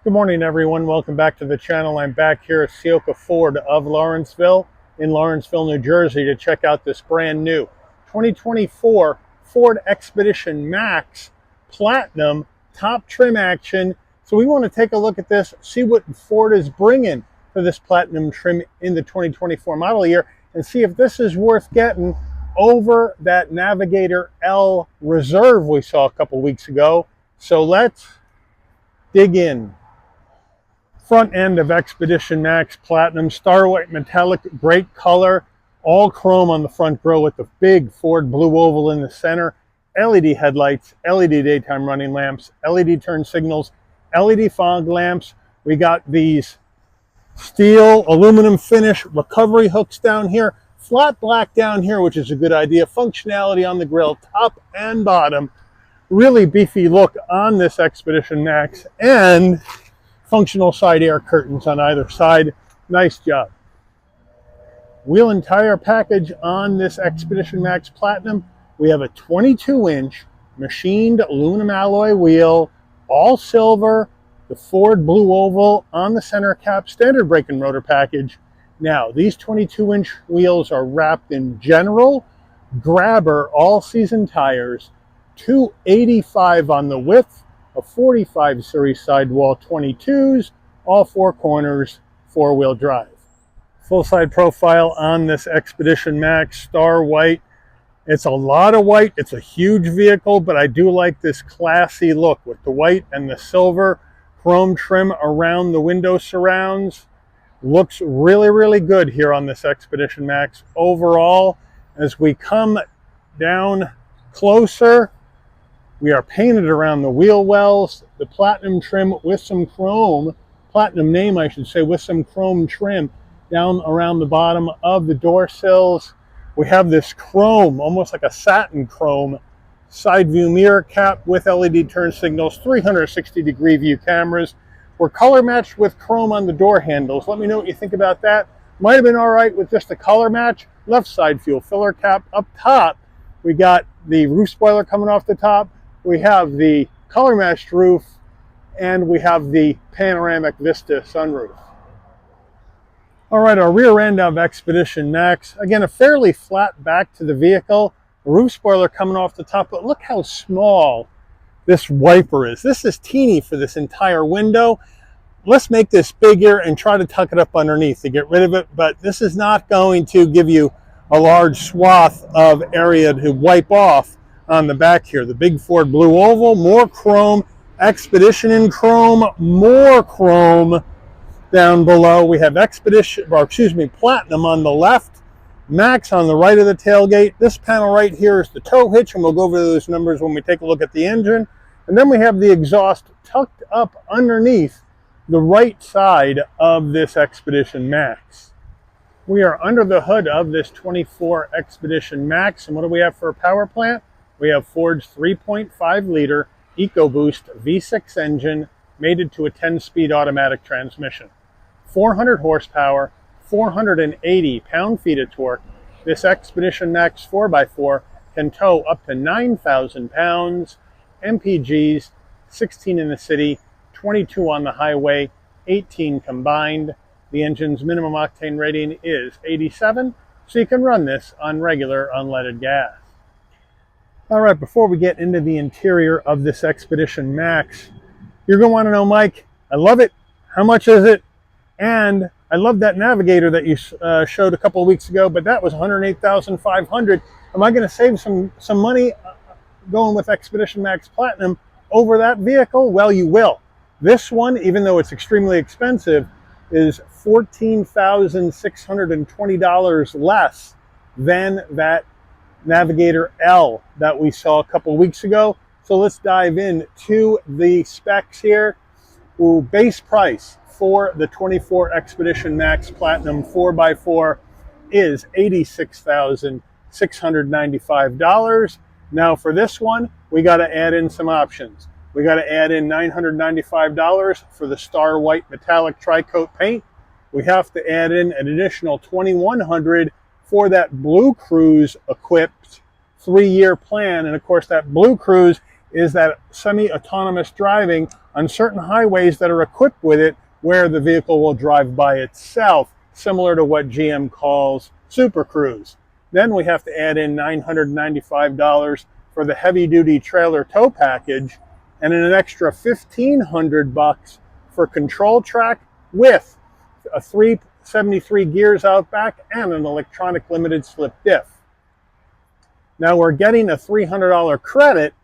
Good morning, everyone. Welcome back to the channel. I'm back here at Ciocca Ford of Lawrenceville in Lawrenceville, New Jersey to check out this brand new 2024 Ford Expedition Max Platinum top trim action. So we want to take a look at this, see what Ford is bringing for this Platinum trim in the 2024 model year, and see if this is worth getting over that Navigator L Reserve we saw a couple weeks ago. So let's dig in. Front end of Expedition Max Platinum, star white metallic, great color, all chrome on the front grille with the big Ford blue oval in the center, LED headlights, LED daytime running lamps, LED turn signals, LED fog lamps. We got these steel aluminum finish recovery hooks down here, flat black down here, which is a good idea, functionality on the grille, top and bottom, really beefy look on this Expedition Max, and functional side air curtains on either side. Nice job. Wheel and tire package on this Expedition Max Platinum. We have a 22-inch machined aluminum alloy wheel, all silver, the Ford blue oval on the center cap, standard brake and rotor package. Now, these 22-inch wheels are wrapped in general grabber all-season tires, 285 on the width, a 45 series sidewall 22s, all four corners, four-wheel drive. Full side profile on this Expedition Max, star white. It's a lot of white. It's a huge vehicle, but I do like this classy look with the white and the silver chrome trim around the window surrounds. Looks really, really good here on this Expedition Max. Overall, as we come down closer, we are painted around the wheel wells, the platinum trim with some chrome, platinum name I should say, with some chrome trim down around the bottom of the door sills. We have this chrome, almost like a satin chrome, side view mirror cap with LED turn signals, 360-degree view cameras. We're color matched with chrome on the door handles. Let me know what you think about that. Might have been all right with just a color match. Left side fuel filler cap up top. We got the roof spoiler coming off the top. We have the color matched roof, and we have the panoramic Vista sunroof. All right, our rear end of Expedition Max. Again, a fairly flat back to the vehicle. The roof spoiler coming off the top, but look how small this wiper is. This is teeny for this entire window. Let's make this bigger and try to tuck it up underneath to get rid of it, but this is not going to give you a large swath of area to wipe off on the back here. The big Ford blue oval, more chrome, Expedition in chrome, more chrome down below. We have Platinum on the left, Max on the right of the tailgate. This panel right here is the tow hitch, and we'll go over those numbers when we take a look at the engine. And then we have the exhaust tucked up underneath the right side of this Expedition Max. We are under the hood of this 24 Expedition Max, and what do we have for a power plant? We have Ford's 3.5-liter EcoBoost V6 engine mated to a 10-speed automatic transmission. 400 horsepower, 480 pound-feet of torque. This Expedition Max 4x4 can tow up to 9,000 pounds. MPGs, 16 in the city, 22 on the highway, 18 combined. The engine's minimum octane rating is 87, so you can run this on regular unleaded gas. All right, before we get into the interior of this Expedition Max, you're going to want to know, Mike, I love it. How much is it? And I love that Navigator that you showed a couple of weeks ago, but that was $108,500. Am I going to save some money going with Expedition Max Platinum over that vehicle? Well, you will. This one, even though it's extremely expensive, is $14,620 less than that Navigator L that we saw a couple weeks ago. So let's dive into the specs here. Base price for the 24 Expedition Max Platinum 4x4 is $86,695. Now for this one, we got to add in some options. We got to add in $995 for the star white metallic tri-coat paint. We have to add in an additional $2,100 for that Blue Cruise equipped 3-year plan. And of course, that Blue Cruise is that semi-autonomous driving on certain highways that are equipped with it, where the vehicle will drive by itself, similar to what GM calls Super Cruise. Then we have to add in $995 for the heavy-duty trailer tow package, and an extra $1,500 for control track with a 373 gears out back and an electronic limited slip diff. Now we're getting a $300 credit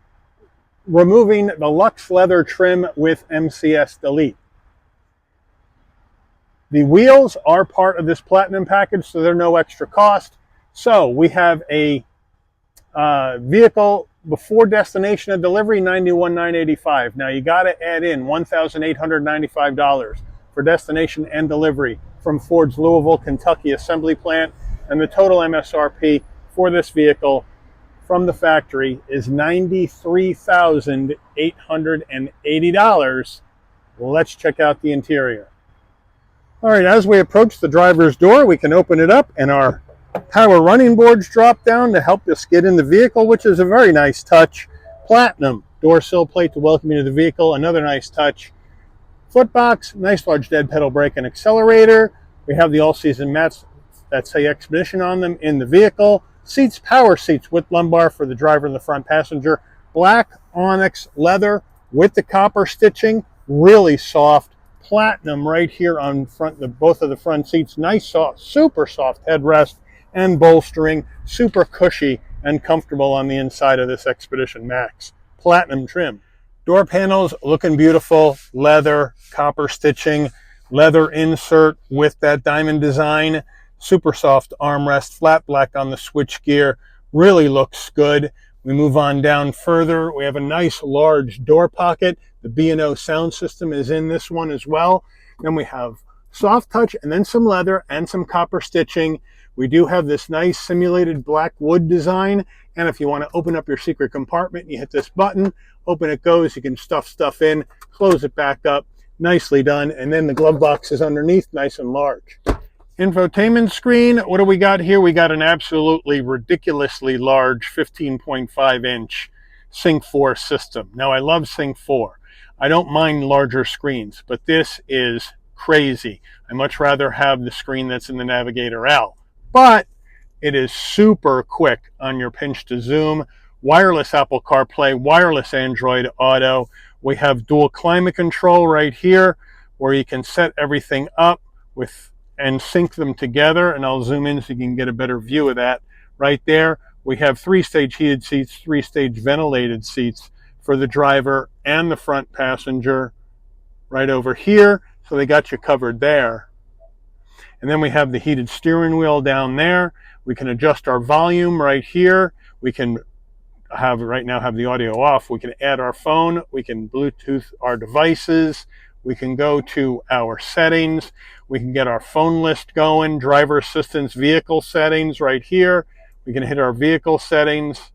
removing the Luxe leather trim with MCS Delete. The wheels are part of this Platinum package, so they're no extra cost. So we have a vehicle before destination and delivery, $91,985. Now you got to add in $1,895 for destination and delivery from Ford's Louisville, Kentucky assembly plant, and the total MSRP for this vehicle from the factory is $93,880. Let's check out the interior. All right, as we approach the driver's door, we can open it up and our power running boards drop down to help us get in the vehicle, which is a very nice touch. Platinum door sill plate to welcome you to the vehicle, another nice touch. Footbox, nice large dead pedal brake and accelerator. We have the all-season mats that say Expedition on them in the vehicle. Seats, power seats with lumbar for the driver and the front passenger. Black onyx leather with the copper stitching, really soft. Platinum right here on both of the front seats. Nice, soft, super soft headrest and bolstering, super cushy and comfortable on the inside of this Expedition Max. Platinum trim. Door panels looking beautiful, leather, copper stitching, leather insert with that diamond design, super soft armrest, flat black on the switchgear, really looks good. We move on down further. We have a nice large door pocket. The B&O sound system is in this one as well. Then we have soft touch and then some leather and some copper stitching. We do have this nice simulated black wood design. And if you want to open up your secret compartment, you hit this button, open it goes, you can stuff stuff in, close it back up, nicely done. And then the glove box is underneath, nice and large. Infotainment screen, what do we got here? We got an absolutely ridiculously large 15.5-inch Sync 4 system. Now I love Sync 4. I don't mind larger screens, but this is crazy. I much rather have the screen that's in the Navigator L. But it is super quick on your pinch to zoom, wireless Apple CarPlay, wireless Android Auto. We have dual climate control right here where you can set everything up and sync them together. And I'll zoom in so you can get a better view of that right there. We have 3-stage heated seats, 3-stage ventilated seats for the driver and the front passenger right over here. So they got you covered there. And then we have the heated steering wheel down there. We can adjust our volume right here. We can right now have the audio off. We can add our phone. We can Bluetooth our devices. We can go to our settings. We can get our phone list going, driver assistance, vehicle settings right here. We can hit our vehicle settings.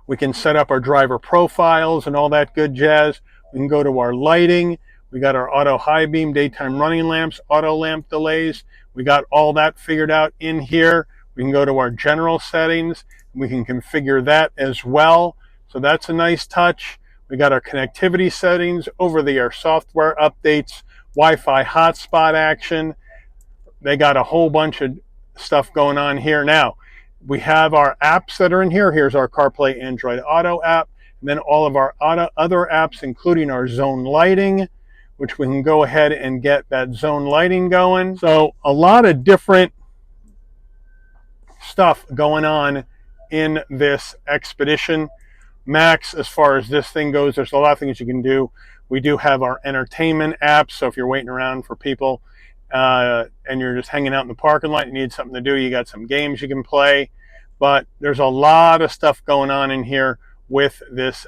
We can set up our driver profiles and all that good jazz. We can go to our lighting. We got our auto high beam, daytime running lamps, auto lamp delays. We got all that figured out in here. We can go to our general settings. We can configure that as well. So that's a nice touch. We got our connectivity settings, over-the-air software updates, Wi-Fi hotspot action. They got a whole bunch of stuff going on here. Now, we have our apps that are in here. Here's our CarPlay Android Auto app. And then all of our other apps, including our zone lighting, which we can go ahead and get that zone lighting going. So a lot of different stuff going on in this Expedition Max. As far as this thing goes, there's a lot of things you can do. We do have our entertainment apps, so if you're waiting around for people and you're just hanging out in the parking lot, you need something to do, you got some games you can play. But there's a lot of stuff going on in here with this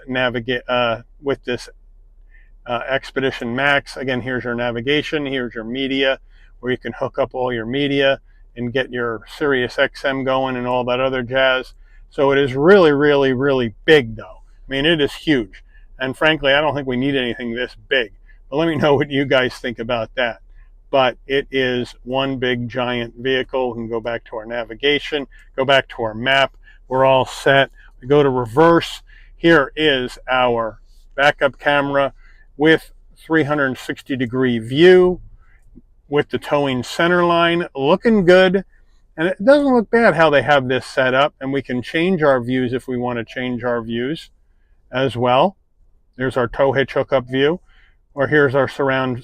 Expedition Max. Again, here's your navigation, here's your media, where you can hook up all your media and get your Sirius XM going and all that other jazz. So it is really, really, really big though. I mean, it is huge. And frankly, I don't think we need anything this big. But let me know what you guys think about that. But it is one big giant vehicle. We can go back to our navigation, go back to our map. We're all set. We go to reverse. Here is our backup camera with 360-degree view with the towing center line, looking good. And it doesn't look bad how they have this set up, and we can change our views if we want to change our views as well. There's our tow hitch hookup view, or here's our surround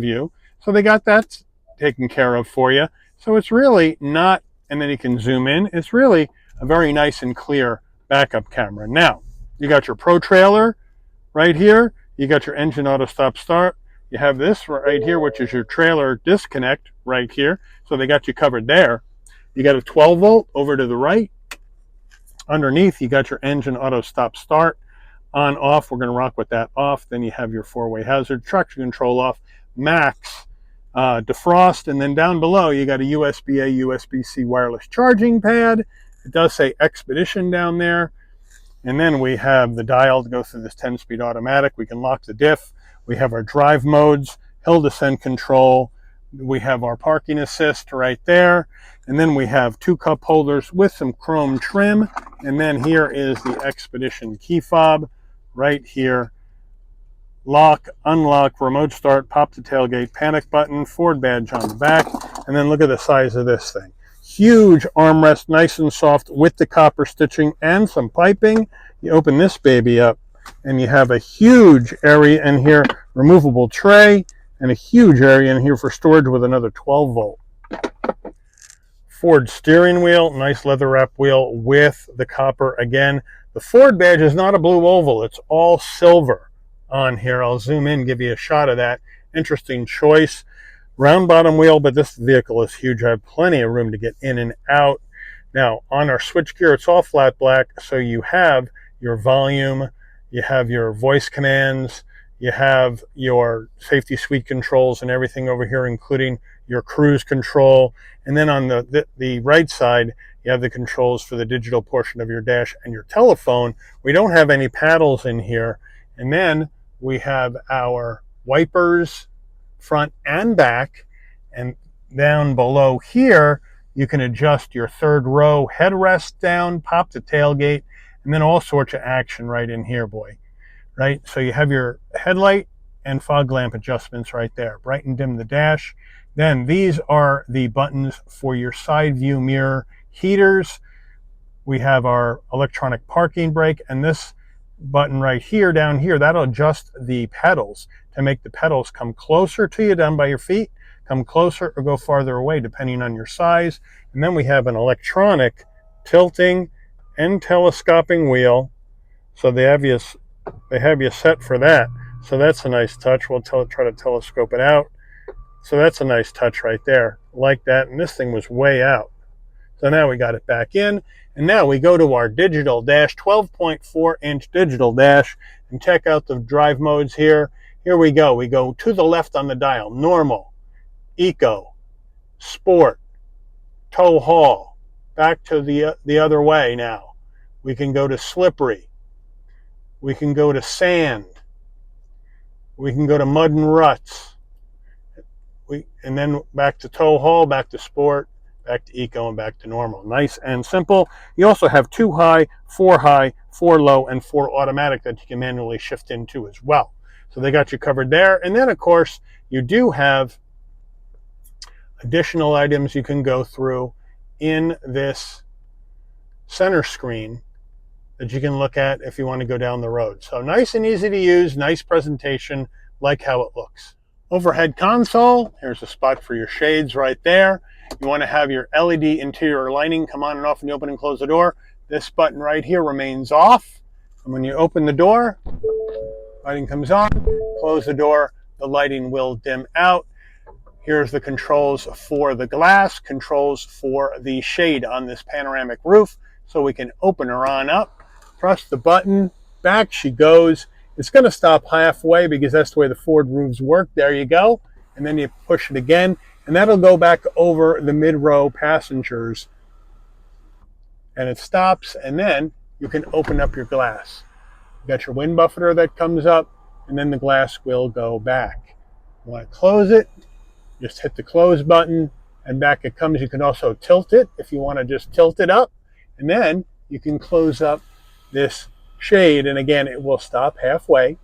view. So they got that taken care of for you. So it's really not, and then you can zoom in. It's really a very nice and clear backup camera. Now, you got your Pro Trailer right here. You got your engine auto stop start. You have this right here, which is your trailer disconnect right here. So they got you covered there. You got a 12 volt over to the right. Underneath, you got your engine auto stop start on off. We're going to rock with that off. Then you have your four-way hazard, traction control off, max, defrost, and then down below you got a USB-A, USB-C wireless charging pad. It does say Expedition down there. And then we have the dial to go through this 10-speed automatic. We can lock the diff. We have our drive modes, hill descent control. We have our parking assist right there. And then we have two cup holders with some chrome trim. And then here is the Expedition key fob right here. Lock, unlock, remote start, pop the tailgate, panic button, Ford badge on the back. And then look at the size of this thing. Huge armrest, nice and soft with the copper stitching and some piping. You open this baby up and you have a huge area in here, removable tray, and a huge area in here for storage with another 12 volt. Ford steering wheel, nice leather wrap wheel with the copper again. The Ford badge is not a blue oval, it's all silver on here. I'll zoom in, give you a shot of that. Interesting choice. Round bottom wheel, but this vehicle is huge. I have plenty of room to get in and out. Now, on our switchgear, it's all flat black, so you have your volume, you have your voice commands, you have your safety suite controls and everything over here, including your cruise control. And then on the right side, you have the controls for the digital portion of your dash and your telephone. We don't have any paddles in here. And then we have our wipers, front and back. And down below here, you can adjust your third row headrest down, pop the tailgate, and then all sorts of action right in here, boy. Right? So you have your headlight and fog lamp adjustments right there. Bright and dim the dash. Then these are the buttons for your side view mirror heaters. We have our electronic parking brake, and this button right here, down here, that'll adjust the pedals to make the pedals come closer to you down by your feet, come closer or go farther away depending on your size. And then we have an electronic tilting and telescoping wheel. So they have you set for that. So that's a nice touch. We'll try to telescope it out. So that's a nice touch right there, like that. And this thing was way out. So now we got it back in. And now we go to our digital dash, 12.4-inch digital dash, and check out the drive modes here. Here we go. We go to the left on the dial. Normal, Eco, Sport, Tow Haul. Back to the other way now. We can go to Slippery. We can go to Sand. We can go to Mud and Ruts. And then back to Tow Haul, back to Sport, back to Eco, and back to Normal. Nice and simple. You also have 2 high, 4 low, and 4 automatic that you can manually shift into as well. So they got you covered there. And then, of course, you do have additional items you can go through in this center screen that you can look at if you want to go down the road. So nice and easy to use, nice presentation, like how it looks. Overhead console, here's a spot for your shades right there. You want to have your LED interior lighting come on and off when you open and close the door. This button right here remains off. And when you open the door, lighting comes on, close the door, the lighting will dim out. Here's the controls for the glass, controls for the shade on this panoramic roof. So we can open her on up, press the button, back she goes. It's going to stop halfway because that's the way the Ford roofs work. There you go. And then you push it again, and that'll go back over the mid-row passengers. And it stops, and then you can open up your glass. You got your wind buffeter that comes up, and then the glass will go back. You want to close it, just hit the close button, and back it comes. You can also tilt it if you want to just tilt it up, and then you can close up this shade, and again, it will stop halfway.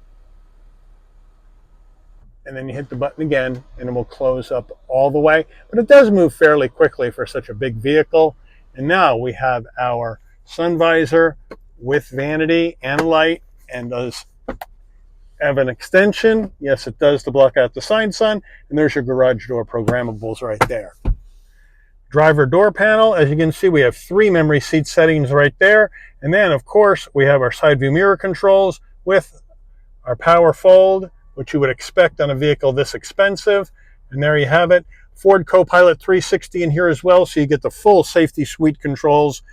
And then you hit the button again, and it will close up all the way. But it does move fairly quickly for such a big vehicle. And now we have our sun visor with vanity and light, and does have an extension. Yes, it does, to block out the side sun. And there's your garage door programmables right there. Driver door panel, as you can see, we have 3 memory seat settings right there. And then, of course, we have our side view mirror controls with our power fold, which you would expect on a vehicle this expensive. And there you have it. Ford Copilot 360 in here as well, so you get the full safety suite controls,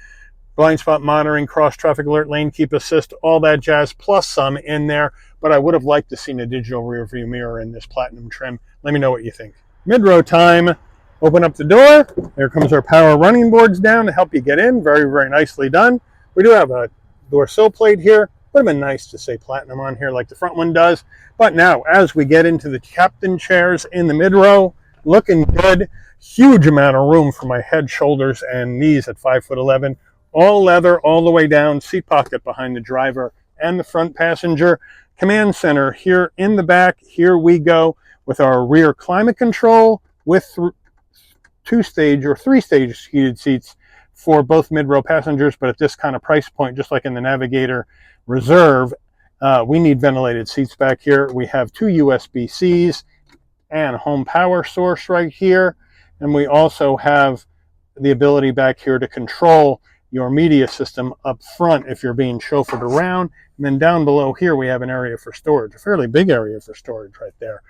blind spot monitoring, cross traffic alert, lane keep assist, all that jazz, plus some in there. But I would have liked to see a digital rear view mirror in this platinum trim. Let me know what you think. Mid-row time. Open up the door. There comes our power running boards down to help you get in. Very, very nicely done. We do have a door sill plate here. Would have been nice to say platinum on here like the front one does. But now, as we get into the captain chairs in the mid-row, looking good. Huge amount of room for my head, shoulders, and knees at 5'11". All leather all the way down. Seat pocket behind the driver and the front passenger. Command center here in the back. Here we go with our rear climate control with 2-stage or 3-stage heated seats for both mid-row passengers. But at this kind of price point, just like in the Navigator Reserve, we need ventilated seats back here. We have 2 USB-Cs and home power source right here. And we also have the ability back here to control your media system up front if you're being chauffeured around. And then down below here, we have an area for storage, a fairly big area for storage right there.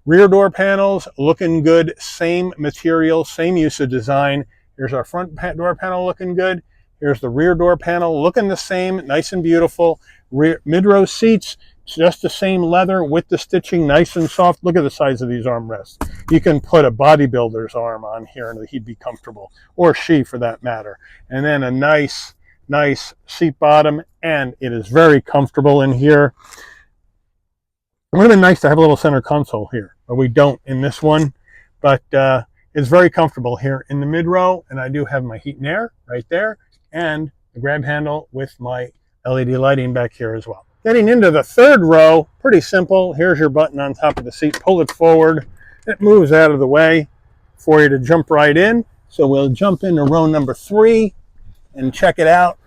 Rear door panels, looking good. Same material, same use of design. Here's our front door panel looking good. Here's the rear door panel looking the same, nice and beautiful. Mid-row seats, just the same leather with the stitching, nice and soft. Look at the size of these armrests. You can put a bodybuilder's arm on here and he'd be comfortable, or she for that matter. And then a nice seat bottom, and it is very comfortable in here. It would have been nice to have a little center console here, but we don't in this one. But it's very comfortable here in the mid-row, and I do have my heat and air right there, and the grab handle with my LED lighting back here as well. Getting into the third row, pretty simple. Here's your button on top of the seat. Pull it forward. It moves out of the way for you to jump right in. So we'll jump into row number 3 and check it out.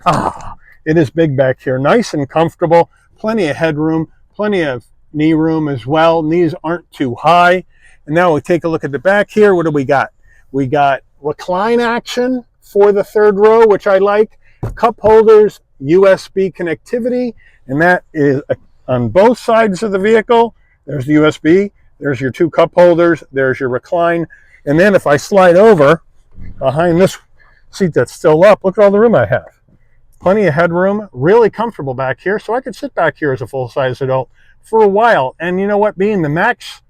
It is big back here. Nice and comfortable. Plenty of headroom. Plenty of knee room as well. Knees aren't too high. And now we take a look at the back here. What do we got? We got recline action for the third row, which I like. Cup holders, USB connectivity, and that is on both sides of the vehicle. There's the USB, there's your 2 cup holders, there's your recline. And then if I slide over behind this seat that's still up, look at all the room I have. Plenty of headroom, really comfortable back here. So I could sit back here as a full-size adult for a while. And you know what, being the Max,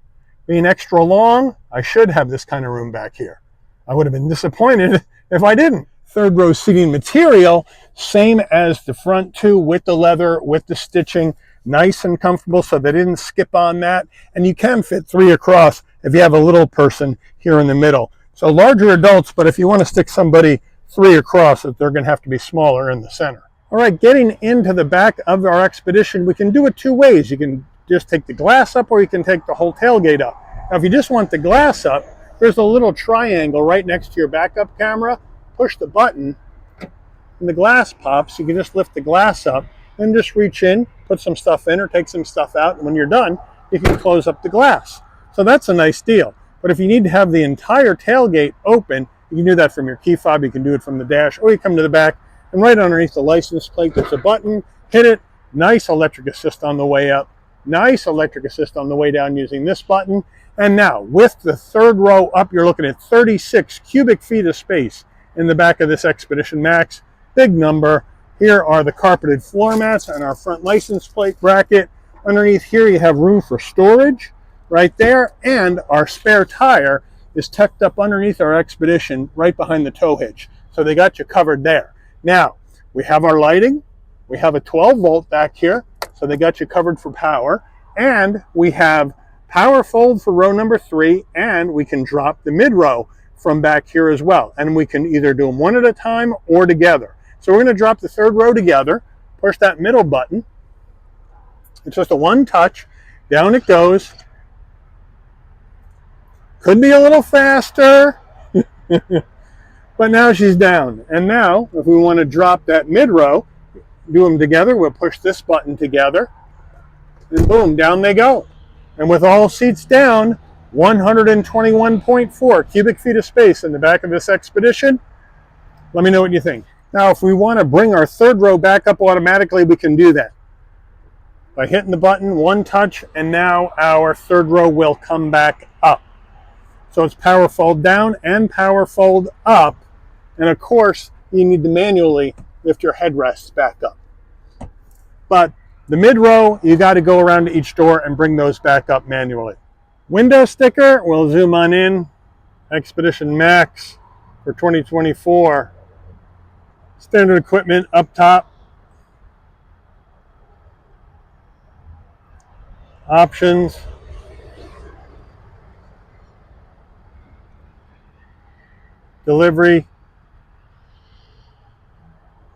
being extra long, I should have this kind of room back here. I would have been disappointed if I didn't. Third row seating material, same as the front 2 with the leather, with the stitching, nice and comfortable, so they didn't skip on that. And you can fit 3 across if you have a little person here in the middle. So larger adults, but if you want to stick somebody 3 across, they're going to have to be smaller in the center. All right, getting into the back of our Expedition, we can do it 2 ways. You can just take the glass up, or you can take the whole tailgate up. Now, if you just want the glass up, there's a little triangle right next to your backup camera. Push the button and the glass pops. You can just lift the glass up and just reach in, put some stuff in or take some stuff out, and when you're done, you can close up the glass. So that's a nice deal. But if you need to have the entire tailgate open, you can do that from your key fob, you can do it from the dash, or you come to the back, and right underneath the license plate there's a button. Hit it. Nice electric assist on the way up, nice electric assist on the way down using this button. And now with the third row up, you're looking at 36 cubic feet of space in the back of this Expedition Max. Big number. Here are the carpeted floor mats and our front license plate bracket. Underneath here you have room for storage right there, and our spare tire is tucked up underneath our Expedition right behind the tow hitch. So they got you covered there. Now, we have our lighting. We have a 12 volt back here, so they got you covered for power. And we have power fold for row number 3, and we can drop the mid row from back here as well. And we can either do them one at a time or together. So we're going to drop the third row together, push that middle button. It's just a one touch. Down it goes. Could be a little faster, but now she's down. And now, if we want to drop that mid-row, do them together, we'll push this button together, and boom, down they go. And with all seats down, 121.4 cubic feet of space in the back of this Expedition. Let me know what you think. Now, if we want to bring our third row back up automatically, we can do that by hitting the button, one touch, and now our third row will come back up. So it's power fold down and power fold up. And of course, you need to manually lift your headrests back up. But the mid row, you got to go around to each door and bring those back up manually. Window sticker, we'll zoom on in. Expedition Max for 2024. Standard equipment up top. Options. Delivery.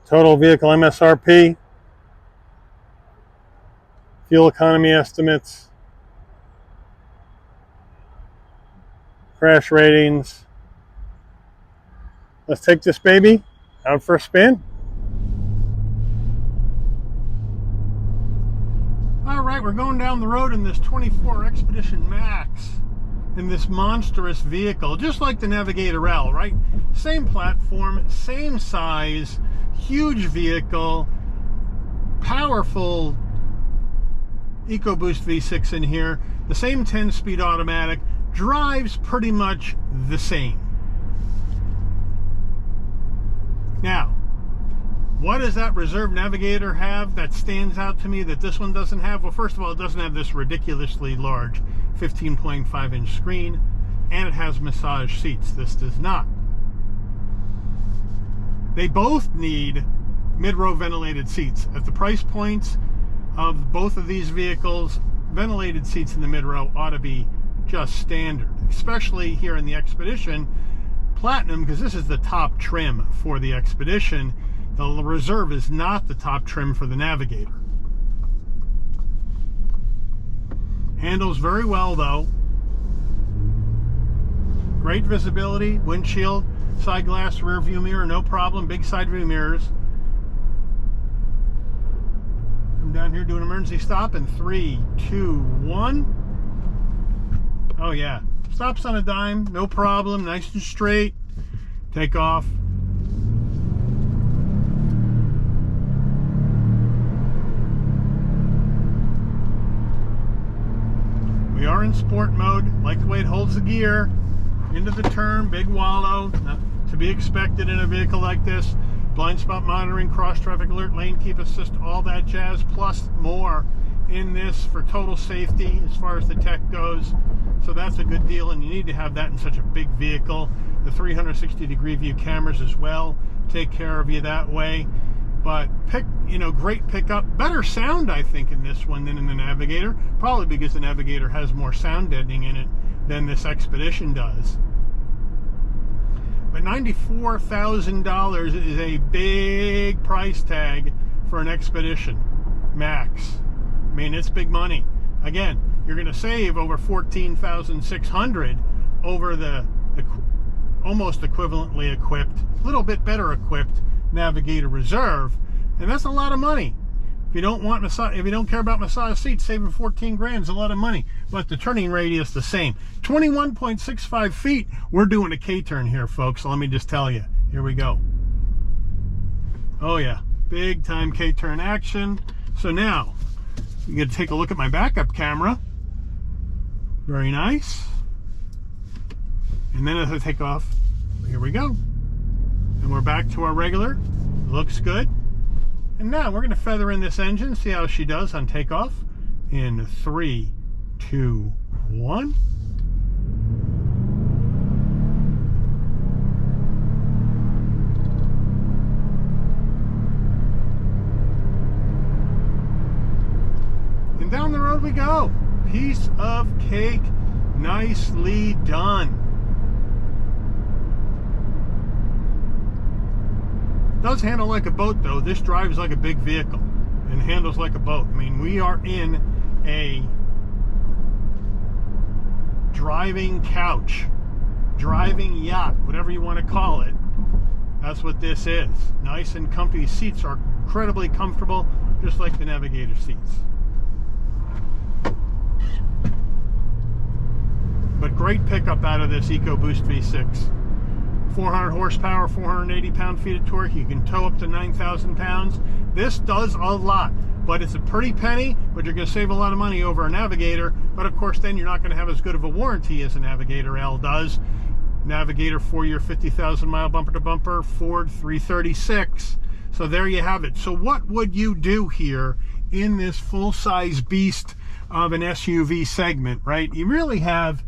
Total vehicle MSRP. Fuel economy estimates. Crash ratings. Let's take this baby out for a spin. All right, we're going down the road in this 24 Expedition Max in this monstrous vehicle, just like the Navigator L, right? Same platform, same size, huge vehicle, powerful EcoBoost V6 in here, the same 10-speed automatic, drives pretty much the same. Now, what does that Reserve Navigator have that stands out to me that this one doesn't have? Well, first of all, it doesn't have this ridiculously large 15.5-inch screen, and it has massage seats. This does not. They both need mid-row ventilated seats. At the price points of both of these vehicles, ventilated seats in the mid-row ought to be just standard, especially here in the Expedition Platinum, because this is the top trim for the Expedition. The Reserve is not the top trim for the Navigator. Handles very well though. Great visibility, windshield, side glass, rear view mirror, no problem. Big side view mirrors. Come down here, do an emergency stop in 3, 2, 1. Oh yeah, stops on a dime, no problem, nice and straight. Take off. We are in sport mode, like the way it holds the gear. Into the turn, big wallow, not to be expected in a vehicle like this. Blind spot monitoring, cross traffic alert, lane keep assist, all that jazz, plus more in this for total safety as far as the tech goes. So that's a good deal, and you need to have that in such a big vehicle. The 360-degree view cameras as well take care of you that way. But great pickup, better sound I think in this one than in the Navigator, probably because the Navigator has more sound deadening in it than this Expedition does. But $94,000 is a big price tag for an Expedition Max. I mean, it's big money. Again, you're going to save over $14,600 over the almost equivalently equipped, a little bit better equipped Navigator Reserve, and that's a lot of money. If you don't want massage, if you don't care about massage seats, saving 14 grand is a lot of money. But the turning radius the same, 21.65 feet. We're doing a K-turn here, folks. So let me just tell you. Here we go. Oh yeah, big time K-turn action. So now you get to take a look at my backup camera. Very nice. And then as I take off, here we go. And we're back to our regular. Looks good. And now we're going to feather in this engine, see how she does on takeoff. In 3, 2, 1. And down the road we go. Piece of cake. Nicely done. Does handle like a boat though. This drives like a big vehicle. and handles like a boat. I mean, we are in a driving couch, driving yacht, whatever you want to call it. That's what this is. Nice and comfy. Seats are incredibly comfortable, just like the Navigator seats. But great pickup out of this EcoBoost V6. 400 horsepower, 480 pound-feet of torque. You can tow up to 9,000 pounds. This does a lot, but it's a pretty penny, but you're going to save a lot of money over a Navigator. But of course, then you're not going to have as good of a warranty as a Navigator L does. Navigator 4-year, 50,000 mile bumper to bumper, Ford 336. So there you have it. So what would you do here in this full-size beast of an SUV segment, right? You really have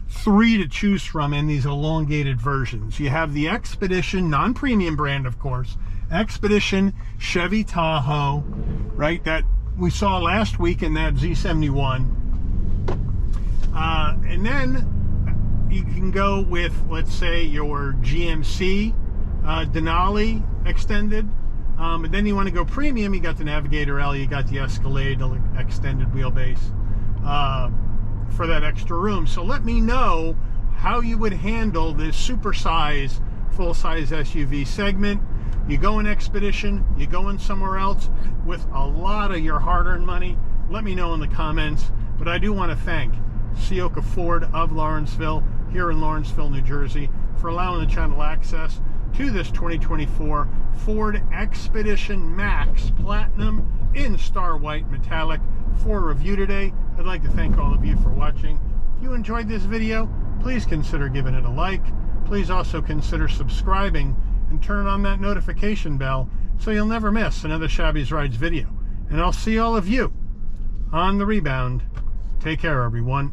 three to choose from in these elongated versions. You have the Expedition, non-premium brand, of course, Expedition Chevy Tahoe, right, that we saw last week in that Z71. And then you can go with, let's say, your GMC Denali extended. And then you want to go premium, you got the Navigator L, you got the Escalade extended wheelbase for that extra room. So let me know how you would handle this supersize, full-size SUV segment. You go in Expedition, you go in somewhere else with a lot of your hard-earned money. Let me know in the comments. But I do want to thank Ciocca Ford of Lawrenceville, here in Lawrenceville, New Jersey, for allowing the channel access to this 2024 Ford Expedition Max Platinum in Star White Metallic for review today. I'd like to thank all of you for watching. If you enjoyed this video, please consider giving it a like. Please also consider subscribing and turn on that notification bell so you'll never miss another Shabby's Rides video. And I'll see all of you on the rebound. Take care, everyone.